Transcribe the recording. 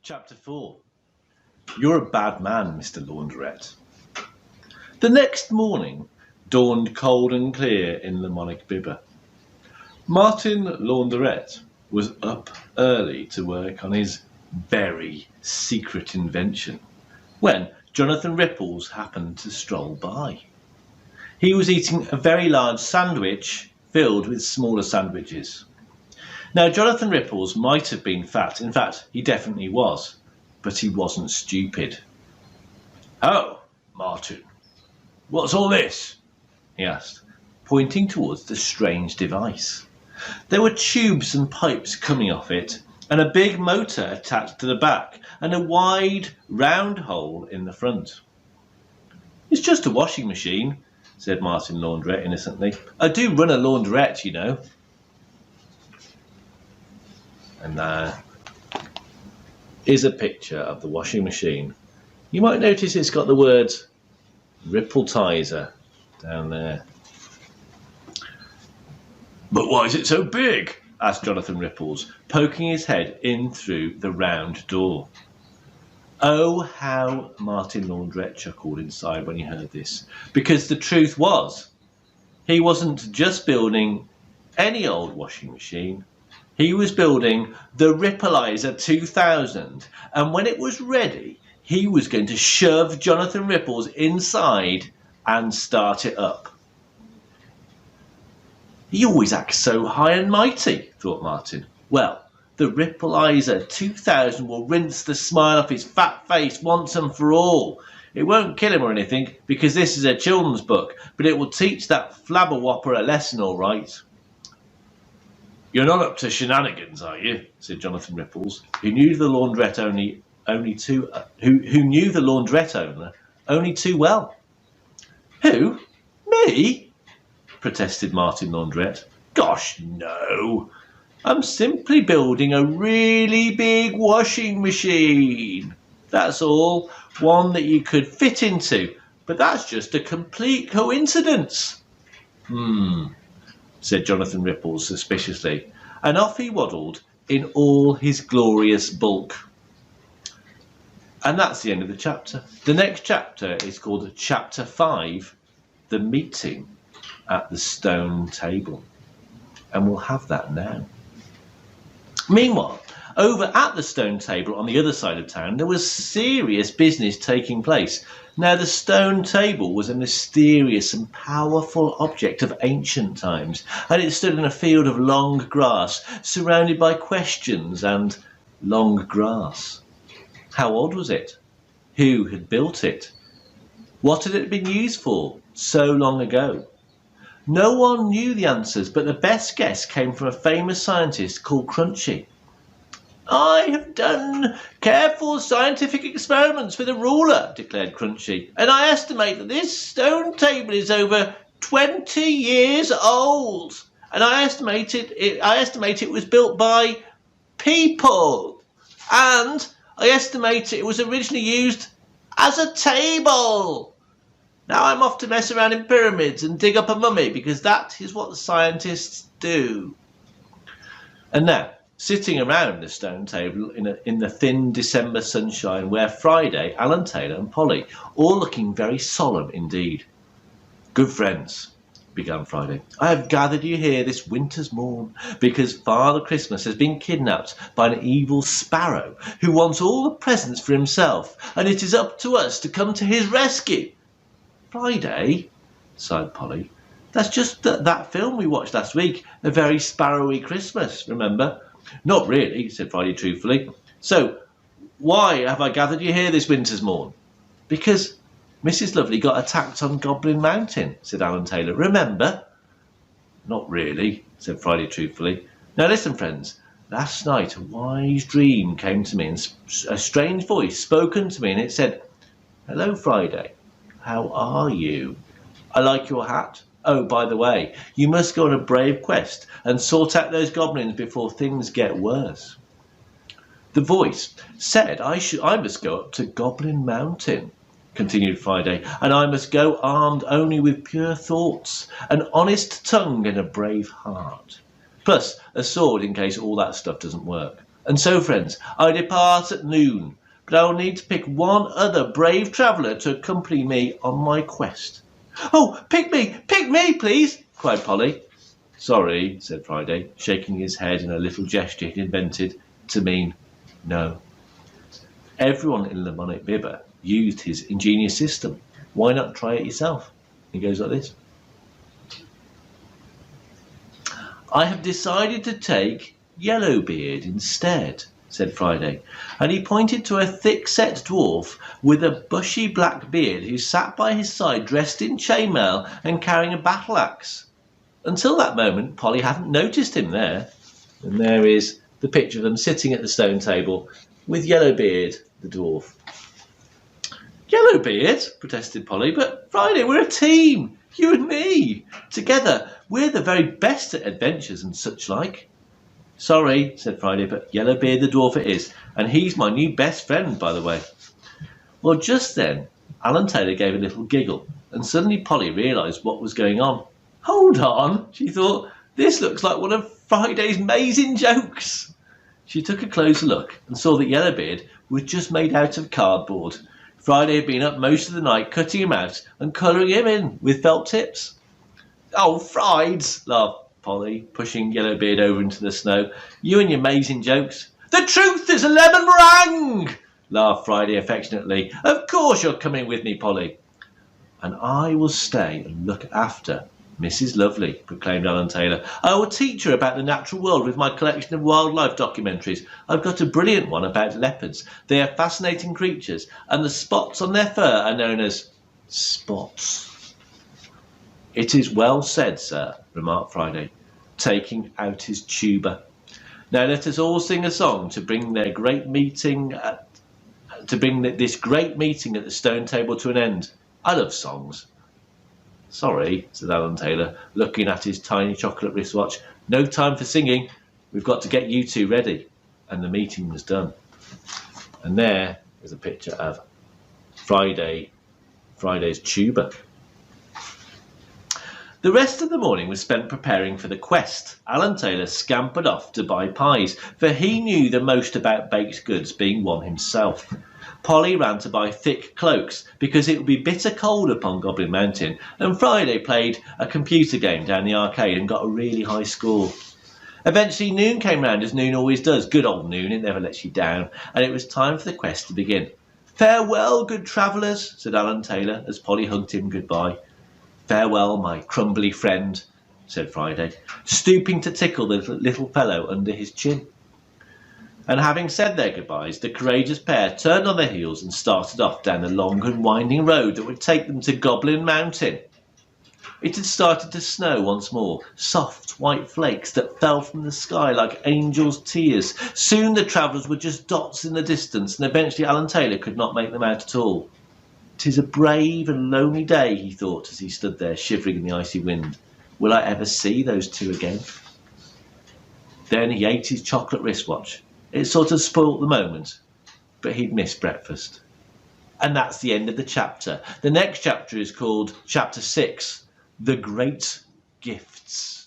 Chapter 4. You're a bad man, Mr. Laundrette. The next morning dawned cold and clear in the Monarch Bibber. Martin Laundrette was up early to work on his very secret invention when Jonathan Ripples happened to stroll by. He was eating a very large sandwich filled with smaller sandwiches. Now, Jonathan Ripples might have been fat. In fact, he definitely was. But he wasn't stupid. "Oh, Martin, what's all this?" he asked, pointing towards the strange device. There were tubes and pipes coming off it, and a big motor attached to the back, and a wide, round hole in the front. "It's just a washing machine," said Martin Laundrette innocently. "I do run a laundrette, you know." And there is a picture of the washing machine. You might notice it's got the words Rippletizer down there. "But why is it so big?" asked Jonathan Ripples, poking his head in through the round door. Oh, how Martin Laundrette chuckled inside when he heard this, because the truth was, he wasn't just building any old washing machine. He was building the Rippletizer 2000, and when it was ready, he was going to shove Jonathan Ripples inside and start it up. "He always acts so high and mighty," thought Martin. "Well, the Rippletizer 2000 will rinse the smile off his fat face once and for all. It won't kill him or anything, because this is a children's book, but it will teach that flabberwhopper a lesson all right." "You're not up to shenanigans, are you?" said Jonathan Ripples, who knew the laundrette who knew the laundrette owner only too well. "Who? Me?" protested Martin Laundrette. "Gosh, no. I'm simply building a really big washing machine. That's all. One that you could fit into. But that's just a complete coincidence." Said Jonathan Ripples suspiciously, and off he waddled in all his glorious bulk. And that's the end of the chapter. The next chapter is called Chapter 5, The Meeting at the Stone Table. And we'll have that now. Meanwhile, over at the Stone Table on the other side of town, there was serious business taking place. Now, the Stone Table was a mysterious and powerful object of ancient times, and it stood in a field of long grass, surrounded by questions and long grass. How old was it? Who had built it? What had it been used for so long ago? No one knew the answers, but the best guess came from a famous scientist called Crunchy. "I have done careful scientific experiments with a ruler," declared Crunchy, "and I estimate that this stone table is over 20 years old. And I estimate it was built by people. And I estimate it was originally used as a table. Now I'm off to mess around in pyramids and dig up a mummy, because that is what the scientists do." And now, sitting around the stone table in the thin December sunshine were Friday, Alan Taylor and Polly, all looking very solemn indeed. "Good friends," began Friday, "I have gathered you here this winter's morn because Father Christmas has been kidnapped by an evil sparrow who wants all the presents for himself, and it is up to us to come to his rescue." "Friday," sighed Polly, "that's just that film we watched last week, A Very Sparrowy Christmas, remember?" "Not really," said Friday truthfully. "So, why have I gathered you here this winter's morn?" "Because Mrs. Lovely got attacked on Goblin Mountain," said Alan Taylor. "Remember?" "Not really," said Friday truthfully. "Now listen, friends. Last night a wise dream came to me, and a strange voice spoke unto me, and it said, 'Hello, Friday. How are you? I like your hat. Oh, by the way, you must go on a brave quest and sort out those goblins before things get worse.' The voice said I must go up to Goblin Mountain," continued Friday, "and I must go armed only with pure thoughts, an honest tongue and a brave heart. Plus a sword in case all that stuff doesn't work. And so, friends, I depart at noon, but I will need to pick one other brave traveller to accompany me on my quest. Oh, pick me, please, cried Polly. Sorry, said Friday, shaking his head in a little gesture he'd invented to mean no. Everyone in Le Bonnet Bibber used his ingenious system. Why not try it yourself? He goes like this. I have decided to take Yellowbeard instead, said Friday, and he pointed to a thick-set dwarf with a bushy black beard who sat by his side dressed in chainmail and carrying a battle-axe. Until that moment, Polly hadn't noticed him there. And there is the picture of them sitting at the stone table with Yellowbeard, the dwarf. Yellowbeard, protested Polly, but Friday, we're a team, you and me. Together, we're the very best at adventures and such like. Sorry, said Friday, but Yellowbeard the dwarf it is, and he's my new best friend, by the way. Well, just then, Alan Taylor gave a little giggle, and suddenly Polly realised what was going on. Hold on, she thought, this looks like one of Friday's amazing jokes. She took a closer look and saw that Yellowbeard was just made out of cardboard. Friday had been up most of the night cutting him out and colouring him in with felt tips. Oh, Frides, laughed Polly, pushing Yellowbeard over into the snow. You and your amazing jokes. The truth is a lemon meringue, laughed Friday affectionately. Of course you're coming with me, Polly. And I will stay and look after Mrs. Lovely, proclaimed Alan Taylor. I will teach her about the natural world with my collection of wildlife documentaries. I've got a brilliant one about leopards. They are fascinating creatures, and the spots on their fur are known as spots. It is well said, sir, remarked Friday, taking out his tuba. Now let us all sing a song to bring this great meeting at the stone table to an end. I love songs. Sorry, said Alan Taylor, looking at his tiny chocolate wristwatch. No time for singing. We've got to get you two ready. And the meeting was done. And there is a picture of Friday's tuba. The rest of the morning was spent preparing for the quest. Alan Taylor scampered off to buy pies, for he knew the most about baked goods, being one himself. Polly ran to buy thick cloaks, because it would be bitter cold upon Goblin Mountain, and Friday played a computer game down the arcade and got a really high score. Eventually Noon came round, as Noon always does. Good old Noon, it never lets you down, and it was time for the quest to begin. Farewell, good travellers, said Alan Taylor, as Polly hugged him goodbye. Farewell, my crumbly friend, said Friday, stooping to tickle the little fellow under his chin. And having said their goodbyes, the courageous pair turned on their heels and started off down the long and winding road that would take them to Goblin Mountain. It had started to snow once more, soft white flakes that fell from the sky like angels' tears. Soon the travellers were just dots in the distance, and eventually Alan Taylor could not make them out at all. "'Tis a brave and lonely day," he thought as he stood there shivering in the icy wind. "Will I ever see those two again?" Then he ate his chocolate wristwatch. It sort of spoilt the moment, but he'd missed breakfast. And that's the end of the chapter. The next chapter is called Chapter 6, The Great Gifts.